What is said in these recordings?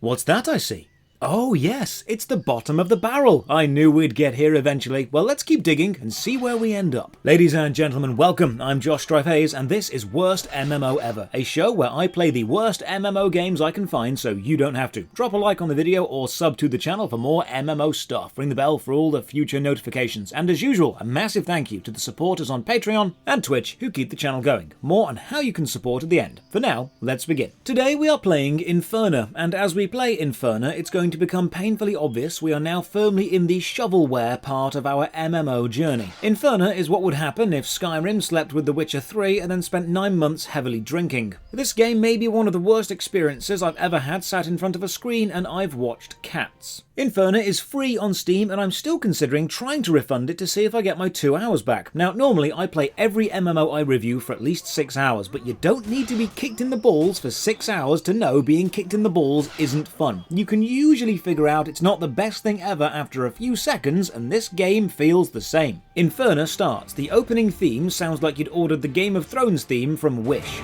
What's that I see? Oh yes, it's the bottom of the barrel. I knew we'd get here eventually. Well, let's keep digging and see where we end up. Ladies and gentlemen, welcome. I'm Josh Strife, and this is Worst MMO Ever, a show where I play the worst MMO games I can find so you don't have to. Drop a like on the video or sub to the channel for more MMO stuff. Ring the bell for all the future notifications. And as usual, a massive thank you to the supporters on Patreon and Twitch who keep the channel going. More on how you can support at the end. For now, let's begin. Today we are playing Inferna, and as we play Inferna, it's going to become painfully obvious we are now firmly in the shovelware part of our MMO journey. Inferna is what would happen if Skyrim slept with The Witcher 3 and then spent 9 months heavily drinking. This game may be one of the worst experiences I've ever had sat in front of a screen, and I've watched cats. Inferna is free on Steam, and I'm still considering trying to refund it to see if I get my 2 hours back. Now, normally I play every MMO I review for at least 6 hours, but you don't need to be kicked in the balls for 6 hours to know being kicked in the balls isn't fun. You can usually figure out it's not the best thing ever after a few seconds, and this game feels the same. Inferna starts. The opening theme sounds like you'd ordered the Game of Thrones theme from Wish.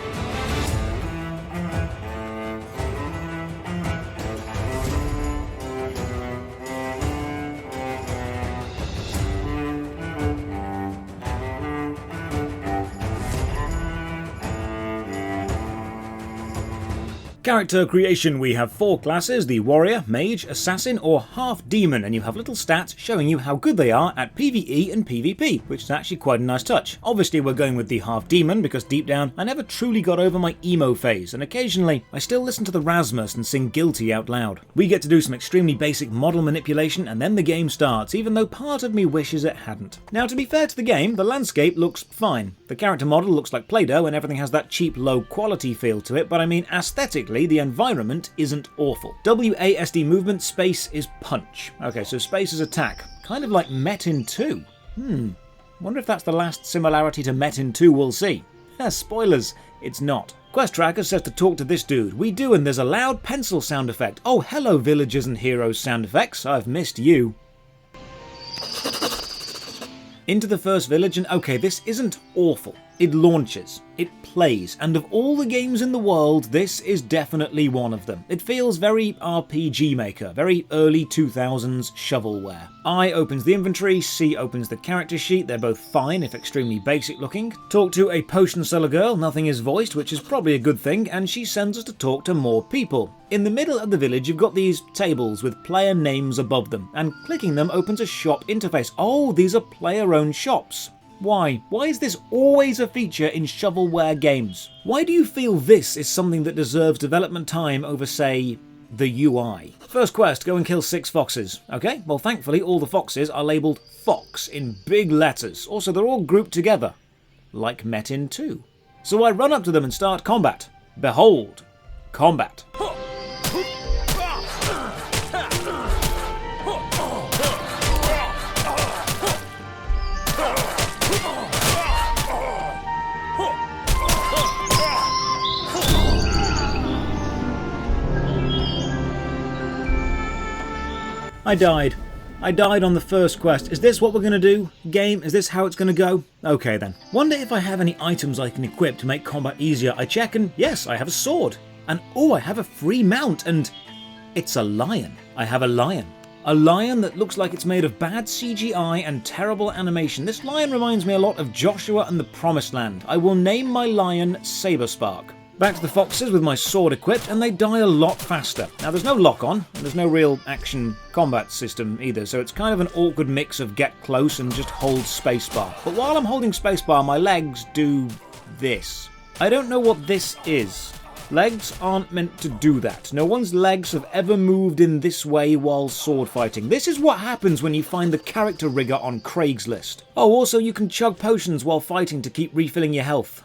Character creation, we have 4 classes: the warrior, mage, assassin or half demon, and you have little stats showing you how good they are at PvE and PvP, which is actually quite a nice touch. Obviously we're going with the half demon because deep down I never truly got over my emo phase, and occasionally I still listen to the Rasmus and sing Guilty out loud. We get to do some extremely basic model manipulation and then the game starts, even though part of me wishes it hadn't. Now, to be fair to the game, the landscape looks fine. The character model looks like Play-Doh and everything has that cheap low quality feel to it, but I mean aesthetically the environment isn't awful. WASD movement, space is punch. Okay, so space is attack. Kind of like Metin 2. Wonder if that's the last similarity to Metin 2 we'll see. Spoilers, it's not. Quest tracker says to talk to this dude. We do, and there's a loud pencil sound effect. Oh, hello villagers and heroes sound effects. I've missed you. Into the first village, and okay, this isn't awful. It launches, it plays, and of all the games in the world, this is definitely one of them. It feels very RPG Maker, very early 2000s shovelware. I opens the inventory, C opens the character sheet, they're both fine if extremely basic looking. Talk to a potion seller girl, nothing is voiced, which is probably a good thing, and she sends us to talk to more people. In the middle of the village, you've got these tables with player names above them, and clicking them opens a shop interface. Oh, these are player-owned shops. Why? Why is this always a feature in shovelware games? Why do you feel this is something that deserves development time over, say, the UI? First quest, go and kill 6 foxes. Okay, well thankfully all the foxes are labelled Fox in big letters. Also, they're all grouped together, like Metin 2. So I run up to them and start combat. Behold, combat. I died on the first quest. Is this what we're going to do? Game, is this how it's going to go? Okay then. Wonder if I have any items I can equip to make combat easier. I check and yes, I have a sword. And oh, I have a free mount and it's a lion. I have a lion. A lion that looks like it's made of bad CGI and terrible animation. This lion reminds me a lot of Joshua and the Promised Land. I will name my lion Sabrespark. Back to the foxes with my sword equipped, and they die a lot faster. Now there's no lock-on, and there's no real action combat system either, so it's kind of an awkward mix of get close and just hold spacebar. But while I'm holding spacebar, my legs do this. I don't know what this is. Legs aren't meant to do that. No one's legs have ever moved in this way while sword fighting. This is what happens when you find the character rigger on Craigslist. Oh, also you can chug potions while fighting to keep refilling your health.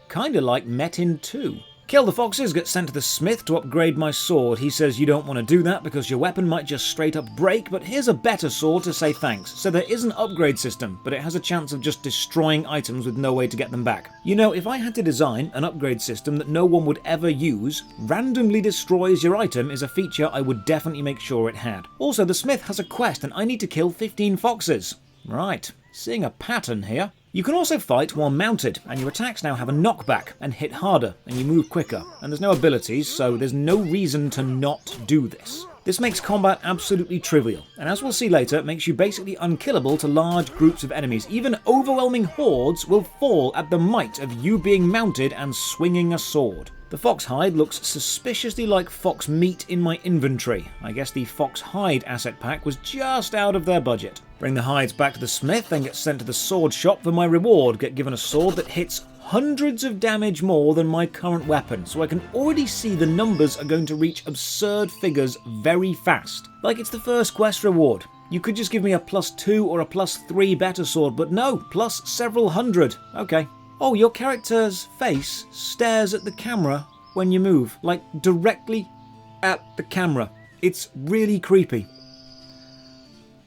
Kinda like Metin 2. Kill the foxes, get sent to the smith to upgrade my sword. He says you don't want to do that because your weapon might just straight up break, but here's a better sword to say thanks. So there is an upgrade system, but it has a chance of just destroying items with no way to get them back. You know, if I had to design an upgrade system that no one would ever use, randomly destroys your item is a feature I would definitely make sure it had. Also, the smith has a quest and I need to kill 15 foxes. Right, seeing a pattern here. You can also fight while mounted, and your attacks now have a knockback and hit harder, and you move quicker. And there's no abilities, so there's no reason to not do this. This makes combat absolutely trivial, and as we'll see later, it makes you basically unkillable to large groups of enemies. Even overwhelming hordes will fall at the might of you being mounted and swinging a sword. The fox hide looks suspiciously like fox meat in my inventory. I guess the fox hide asset pack was just out of their budget. Bring the hides back to the smith, then get sent to the sword shop for my reward. Get given a sword that hits hundreds of damage more than my current weapon, so I can already see the numbers are going to reach absurd figures very fast. Like it's the first quest reward. You could just give me a +2 or a +3 better sword, but no, plus several hundred. Okay. Oh, your character's face stares at the camera when you move, like directly at the camera. It's really creepy.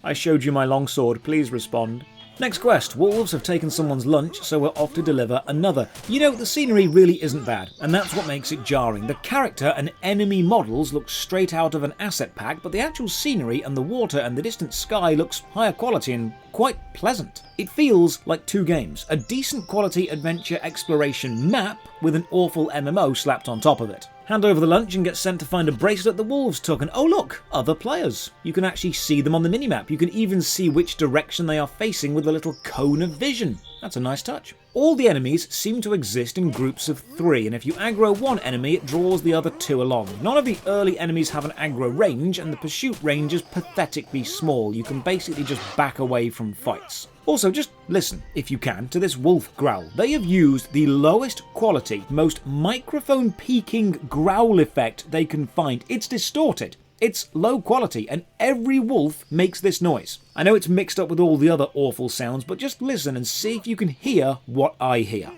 I showed you my longsword, please respond. Next quest, wolves have taken someone's lunch, so we're off to deliver another. You know, the scenery really isn't bad, and that's what makes it jarring. The character and enemy models look straight out of an asset pack, but the actual scenery and the water and the distant sky looks higher quality and quite pleasant. It feels like two games, a decent quality adventure exploration map with an awful MMO slapped on top of it. Hand over the lunch and get sent to find a bracelet the wolves took, and oh look, other players. You can actually see them on the minimap. You can even see which direction they are facing with a little cone of vision. That's a nice touch. All the enemies seem to exist in groups of 3, and if you aggro one enemy, it draws the other 2 along. None of the early enemies have an aggro range, and the pursuit range is pathetically small. You can basically just back away from fights. Also, just listen, if you can, to this wolf growl. They have used the lowest quality, most microphone-peaking growl effect they can find. It's distorted. It's low quality, and every wolf makes this noise. I know it's mixed up with all the other awful sounds, but just listen and see if you can hear what I hear.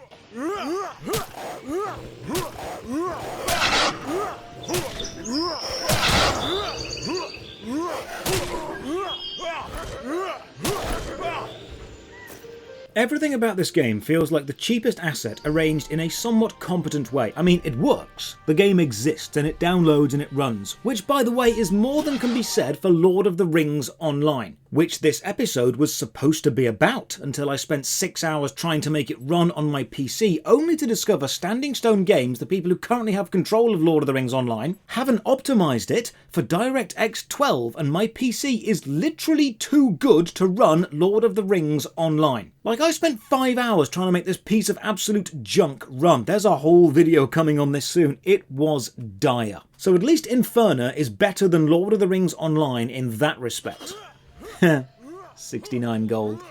Everything about this game feels like the cheapest asset arranged in a somewhat competent way. I mean, it works. The game exists and it downloads and it runs, which by the way is more than can be said for Lord of the Rings Online, which this episode was supposed to be about until I spent 6 hours trying to make it run on my PC, only to discover Standing Stone Games, the people who currently have control of Lord of the Rings Online, haven't optimised it for DirectX 12, and my PC is literally too good to run Lord of the Rings Online. Like, I spent 5 hours trying to make this piece of absolute junk run. There's a whole video coming on this soon. It was dire. So at least Inferna is better than Lord of the Rings Online in that respect. 69 gold.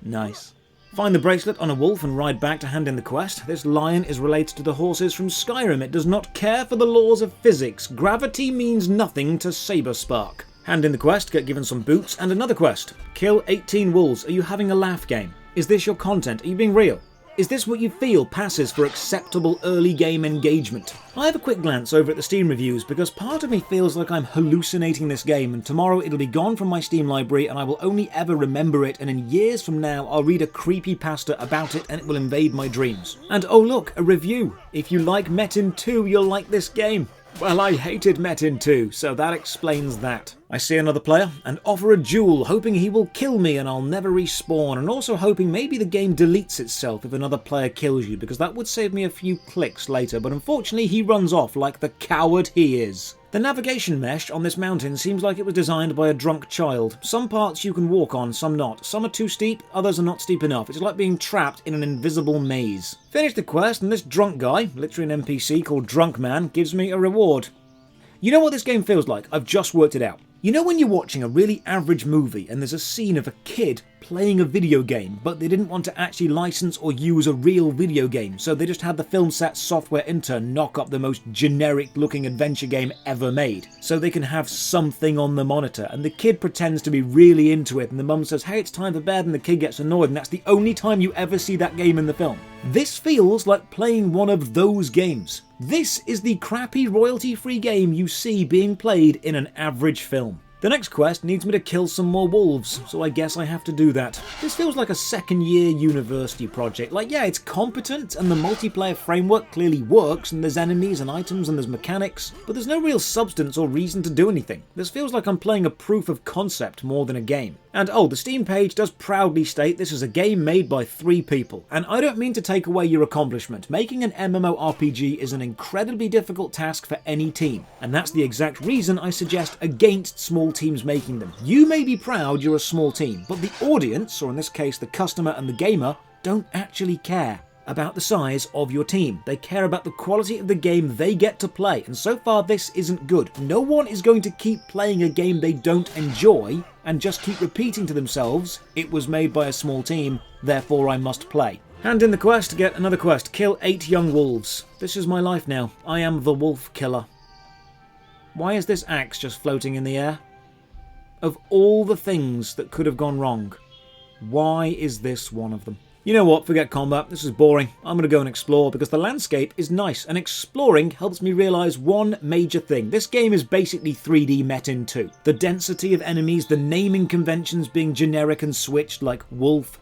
Nice. Find the bracelet on a wolf and ride back to hand in the quest. This lion is related to the horses from Skyrim. It does not care for the laws of physics. Gravity means nothing to sabrespark. Hand in the quest, get given some boots, and another quest. Kill 18 wolves. Are you having a laugh game? Is this your content? Are you being real? Is this what you feel passes for acceptable early game engagement? I have a quick glance over at the Steam reviews because part of me feels like I'm hallucinating this game, and tomorrow it'll be gone from my Steam library and I will only ever remember it, and in years from now I'll read a creepypasta about it and it will invade my dreams. And oh look, a review. If you like Metin 2, you'll like this game. Well, I hated Metin 2, so that explains that. I see another player and offer a duel, hoping he will kill me and I'll never respawn, and also hoping maybe the game deletes itself if another player kills you, because that would save me a few clicks later, but unfortunately he runs off like the coward he is. The navigation mesh on this mountain seems like it was designed by a drunk child. Some parts you can walk on, some not. Some are too steep, others are not steep enough. It's like being trapped in an invisible maze. Finish the quest and this drunk guy, literally an NPC called Drunk Man, gives me a reward. You know what this game feels like? I've just worked it out. You know when you're watching a really average movie and there's a scene of a kid playing a video game, but they didn't want to actually license or use a real video game, so they just had the film set software intern knock up the most generic looking adventure game ever made, so they can have something on the monitor, and the kid pretends to be really into it, and the mum says, hey, it's time for bed, and the kid gets annoyed, and that's the only time you ever see that game in the film. This feels like playing one of those games. This is the crappy royalty-free game you see being played in an average film. The next quest needs me to kill some more wolves, so I guess I have to do that. This feels like a second-year university project. Like, yeah, it's competent, and the multiplayer framework clearly works, and there's enemies and items and there's mechanics, but there's no real substance or reason to do anything. This feels like I'm playing a proof of concept more than a game. And oh, the Steam page does proudly state this is a game made by 3 people. And I don't mean to take away your accomplishment. Making an MMORPG is an incredibly difficult task for any team, and that's the exact reason I suggest against small teams making them. You may be proud you're a small team, but the audience, or in this case the customer and the gamer, don't actually care about the size of your team. They care about the quality of the game they get to play, and so far this isn't good. No one is going to keep playing a game they don't enjoy and just keep repeating to themselves, it was made by a small team, therefore I must play. Hand in the quest to get another quest. Kill 8 young wolves. This is my life now. I am the wolf killer. Why is this axe just floating in the air? Of all the things that could have gone wrong, why is this one of them? You know what, forget combat, this is boring. I'm going to go and explore because the landscape is nice, and exploring helps me realise one major thing. This game is basically 3D Metin 2. The density of enemies, the naming conventions being generic and switched like wolf,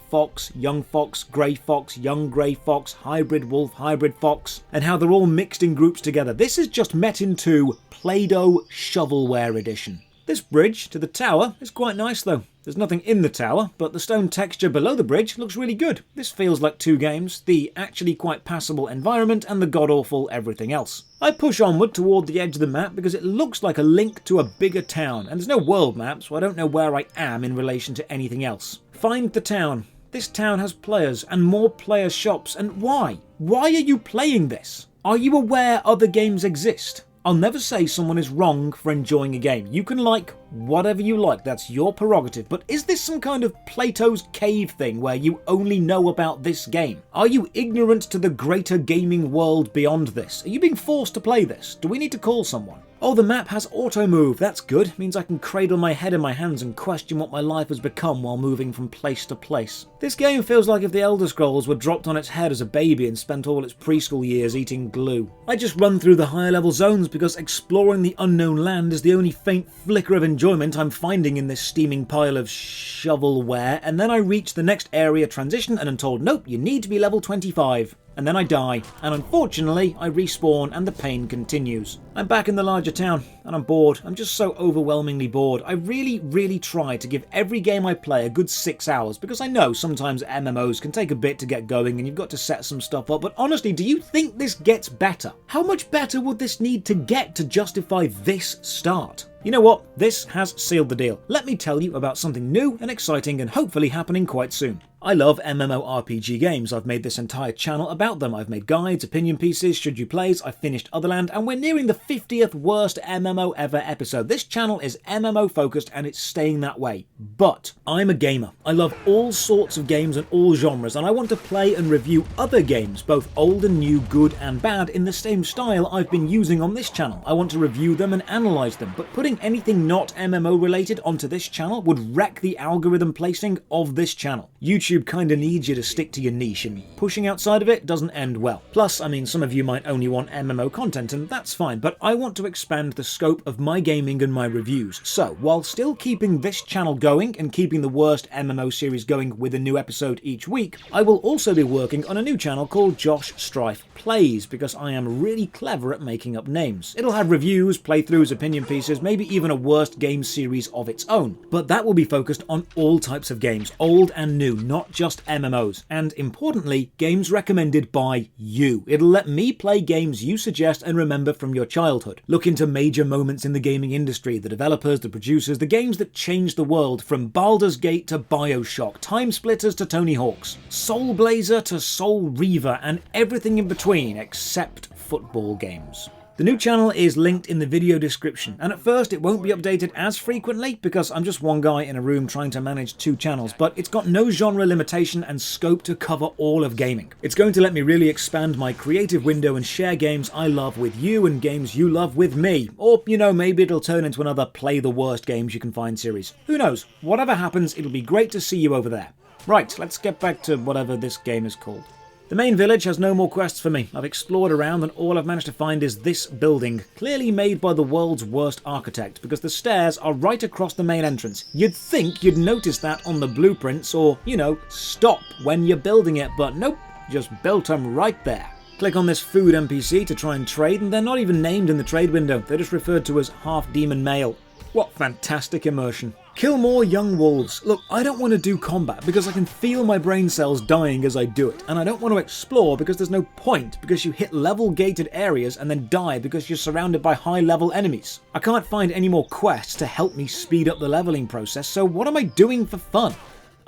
fox, young fox, grey fox, young grey fox, hybrid wolf, hybrid fox, and how they're all mixed in groups together. This is just Metin 2 Play-Doh Shovelware edition. This bridge to the tower is quite nice though. There's nothing in the tower, but the stone texture below the bridge looks really good. This feels like 2 games, the actually quite passable environment and the god-awful everything else. I push onward toward the edge of the map because it looks like a link to a bigger town, and there's no world map, so I don't know where I am in relation to anything else. Find the town. This town has players and more player shops, and why? Why are you playing this? Are you aware other games exist? I'll never say someone is wrong for enjoying a game. You can like whatever you like, that's your prerogative, but is this some kind of Plato's cave thing where you only know about this game? Are you ignorant to the greater gaming world beyond this? Are you being forced to play this? Do we need to call someone? Oh, the map has auto move, that's good. It means I can cradle my head in my hands and question what my life has become while moving from place to place. This game feels like if the Elder Scrolls were dropped on its head as a baby and spent all its preschool years eating glue. I just run through the higher level zones because exploring the unknown land is the only faint flicker of enjoyment I'm finding in this steaming pile of shovelware, and then I reach the next area transition and I'm told, nope, you need to be level 25. And then I die, and unfortunately I respawn and the pain continues. I'm back in the larger town, and I'm bored. I'm just so overwhelmingly bored. I really try to give every game I play a good 6 hours, because I know sometimes MMOs can take a bit to get going and you've got to set some stuff up, but honestly, do you think this gets better? How much better would this need to get to justify this start? You know what? This has sealed the deal. Let me tell you about something new and exciting and hopefully happening quite soon. I love MMORPG games. I've made this entire channel about them. I've made guides, opinion pieces, should you plays, I've finished Otherland, and we're nearing the 50th worst MMO ever episode. This channel is MMO focused and it's staying that way. But I'm a gamer. I love all sorts of games and all genres, and I want to play and review other games, both old and new, good and bad, in the same style I've been using on this channel. I want to review them and analyse them, but putting anything not MMO related onto this channel would wreck the algorithm placing of this channel. YouTube kinda needs you to stick to your niche, and pushing outside of it doesn't end well. Plus, I mean, some of you might only want MMO content, and that's fine, but I want to expand the scope of my gaming and my reviews. So, while still keeping this channel going and keeping the worst MMO series going with a new episode each week, I will also be working on a new channel called Josh Strife Plays, because I am really clever at making up names. It'll have reviews, playthroughs, opinion pieces, maybe even a worst game series of its own. But that will be focused on all types of games, old and new, not just MMOs, and importantly, games recommended by you. It'll let me play games you suggest and remember from your childhood. Look into major moments in the gaming industry, the developers, the producers, the games that changed the world, from Baldur's Gate to Bioshock, Time Splitters to Tony Hawk's, Soul Blazer to Soul Reaver, and everything in between except football games. The new channel is linked in the video description, and at first it won't be updated as frequently because I'm just one guy in a room trying to manage 2 channels, but it's got no genre limitation and scope to cover all of gaming. It's going to let me really expand my creative window and share games I love with you and games you love with me. Or, you know, maybe it'll turn into another play the worst games you can find series. Who knows? Whatever happens, it'll be great to see you over there. Right, let's get back to whatever this game is called. The main village has no more quests for me. I've explored around and all I've managed to find is this building, clearly made by the world's worst architect because the stairs are right across the main entrance. You'd think you'd notice that on the blueprints or, you know, stop when you're building it, but nope, just built them right there. Click on this food NPC to try and trade and they're not even named in the trade window, they're just referred to as half-demon male. What fantastic immersion. Kill more young wolves. Look, I don't want to do combat because I can feel my brain cells dying as I do it, and I don't want to explore because there's no point because you hit level gated areas and then die because you're surrounded by high level enemies. I can't find any more quests to help me speed up the leveling process, so what am I doing for fun?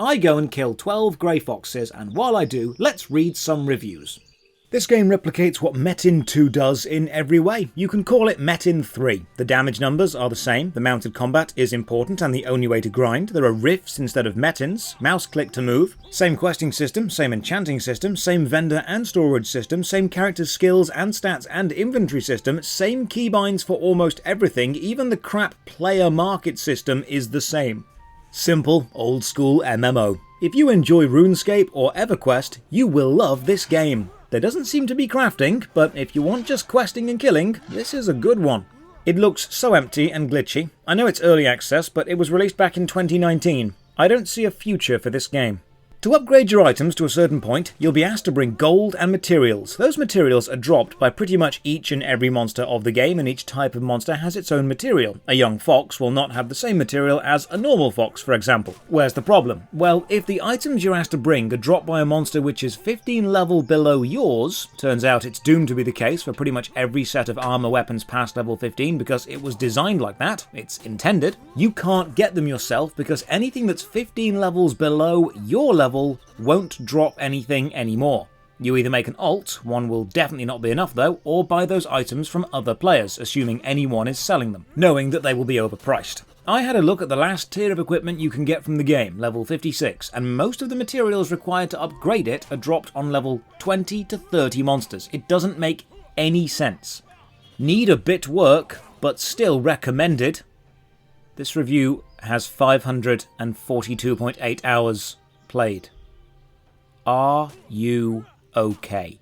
I go and kill 12 grey foxes, and while I do, let's read some reviews. This game replicates what Metin 2 does in every way. You can call it Metin 3. The damage numbers are the same, the mounted combat is important and the only way to grind. There are rifts instead of metins, mouse click to move. Same questing system, same enchanting system, same vendor and storage system, same character skills and stats and inventory system, same keybinds for almost everything, even the crap player market system is the same. Simple, old school MMO. If you enjoy RuneScape or EverQuest, you will love this game. There doesn't seem to be crafting, but if you want just questing and killing, this is a good one. It looks so empty and glitchy. I know it's early access, but it was released back in 2019. I don't see a future for this game. To upgrade your items to a certain point, you'll be asked to bring gold and materials. Those materials are dropped by pretty much each and every monster of the game, and each type of monster has its own material. A young fox will not have the same material as a normal fox, for example. Where's the problem? Well, if the items you're asked to bring are dropped by a monster which is 15 level below yours, turns out it's doomed to be the case for pretty much every set of armor weapons past level 15 because it was designed like that, it's intended, you can't get them yourself because anything that's 15 levels below your level won't drop anything anymore. You either make an alt, one will definitely not be enough though, or buy those items from other players, assuming anyone is selling them, knowing that they will be overpriced. I had a look at the last tier of equipment you can get from the game, level 56, and most of the materials required to upgrade it are dropped on level 20 to 30 monsters. It doesn't make any sense. Need a bit work, but still recommended. This review has 542.8 hours played. Are you okay?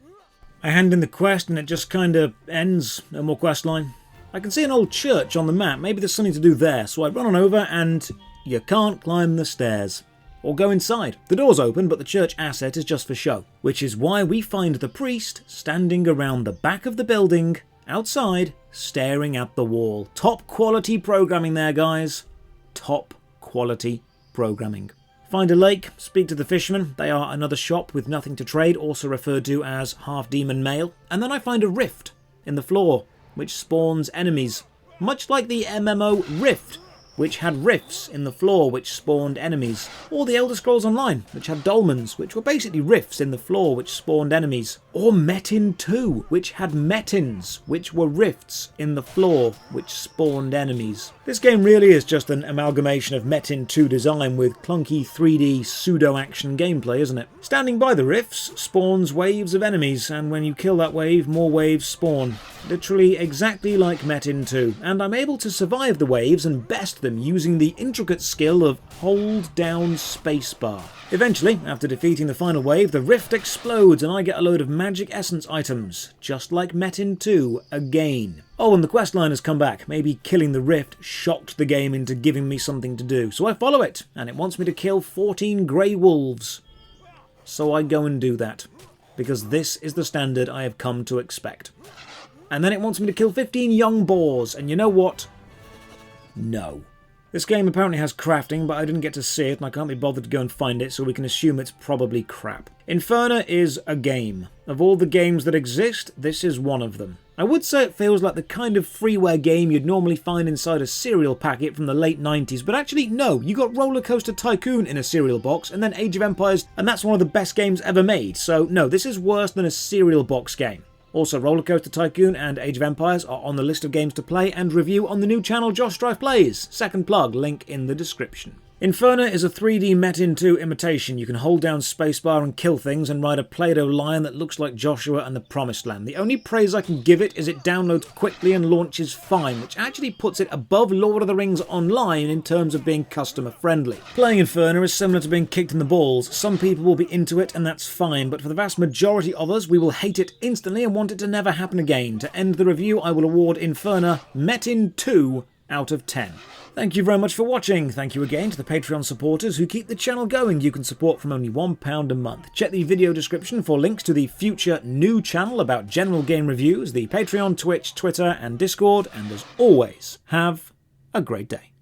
I hand in the quest and it just kinda ends, no more quest line. I can see an old church on the map, maybe there's something to do there, so I run on over and you can't climb the stairs. Or go inside. The door's open, but the church asset is just for show, which is why we find the priest standing around the back of the building, outside, staring at the wall. Top quality programming there, guys. Top quality programming. Find a lake, speak to the fishermen, they are another shop with nothing to trade, also referred to as half-demon male, and then I find a rift in the floor, which spawns enemies, much like the MMO Rift, which had rifts in the floor which spawned enemies, or the Elder Scrolls Online, which had dolmens, which were basically rifts in the floor which spawned enemies, or Metin 2, which had metins, which were rifts in the floor which spawned enemies. This game really is just an amalgamation of Metin 2 design with clunky 3D pseudo-action gameplay, isn't it? Standing by the rifts spawns waves of enemies, and when you kill that wave, more waves spawn. Literally exactly like Metin 2, and I'm able to survive the waves and best them using the intricate skill of hold down spacebar. Eventually, after defeating the final wave, the rift explodes and I get a load of magic essence items, just like Metin 2 again. Oh, and the questline has come back. Maybe killing the rift shocked the game into giving me something to do, so I follow it, and it wants me to kill 14 grey wolves. So I go and do that, because this is the standard I have come to expect. And then it wants me to kill 15 young boars, and you know what? No. This game apparently has crafting, but I didn't get to see it and I can't be bothered to go and find it, so we can assume it's probably crap. Inferna is a game. Of all the games that exist, this is one of them. I would say it feels like the kind of freeware game you'd normally find inside a cereal packet from the late 90s, but actually no, you got Roller Coaster Tycoon in a cereal box, and then Age of Empires, and that's one of the best games ever made, so no, this is worse than a cereal box game. Also, Roller Coaster Tycoon and Age of Empires are on the list of games to play and review on the new channel Strife Plays. Second plug, link in the description. Inferna is a 3D Metin 2 imitation. You can hold down spacebar and kill things and ride a Play-Doh lion that looks like Joshua and the Promised Land. The only praise I can give it is it downloads quickly and launches fine, which actually puts it above Lord of the Rings Online in terms of being customer friendly. Playing Inferna is similar to being kicked in the balls. Some people will be into it and that's fine, but for the vast majority of us, we will hate it instantly and want it to never happen again. To end the review, I will award Inferna Metin 2 out of 10. Thank you very much for watching. Thank you again to the Patreon supporters who keep the channel going. You can support from only £1 a month. Check the video description for links to the future new channel about general game reviews, the Patreon, Twitch, Twitter and Discord, and as always, have a great day.